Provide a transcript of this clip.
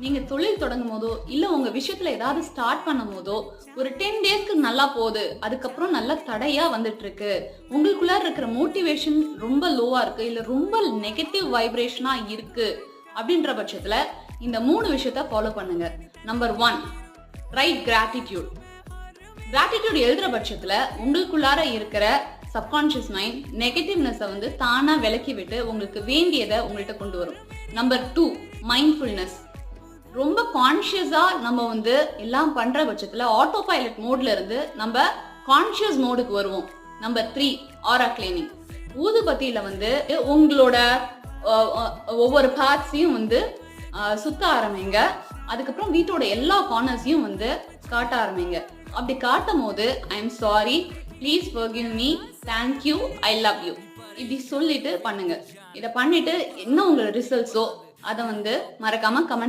நீங்க தொழில் தொடங்கும் போதோ இல்ல உங்க விஷயத்துல ஏதாவது ஸ்டார்ட் பண்ணும் போதோ ஒரு 10 டேஸ்க்கு நல்லா போகுது, அதுக்கப்புறம் நல்லா தடையா வந்துட்டு இருக்கு, உங்களுக்குள்ள இருக்கிற மோட்டிவேஷன் ரொம்ப லோவா இருக்கு இல்ல ரொம்ப நெகட்டிவ் வைப்ரேஷனா இருக்கு அப்படின்ற பட்சத்துல இந்த 3 விஷயத்த ஃபாலோ பண்ணுங்க. Number 1, right gratitude. கிராட்டிடியூட் எழுதுற பட்சத்துல உங்களுக்குள்ளார இருக்கிற சப்கான்ஷியஸ் மைண்ட் நெகட்டிவ்னஸை வந்து தானா விலக்கி விட்டு உங்களுக்கு வேண்டியதை உங்கள்கிட்ட கொண்டு வரும். Number 2, mindfulness. ரொம்ப கான்ஷியஸா நம்ம வந்து எல்லாம் பண்ற பட்சத்துல ஆட்டோ பைலட் மோட்ல இருந்து நம்ம கான்ஷியஸ் மோடுக்கு வருவோம். நம்பர் 3, ஆரா கிளீனிங். ஊதுபத்தியில வந்து உங்களோட ஒவ்வொரு பார்ட்ஸையும் வந்து சுத்த ஆரம்பிங்க. அதுக்கப்புறம் வீட்டோட எல்லா கார்னர்ஸையும் வந்து காட்ட ஆரம்பிங்க. அப்படி காட்டும் போது I am sorry, please forgive me, thank you, I love you இப்படி சொல்லிட்டு பண்ணுங்க. இதை பண்ணிட்டு என்ன உங்களோட ரிசல்ட்ஸோ அதை வந்து மறக்காம கமெண்ட்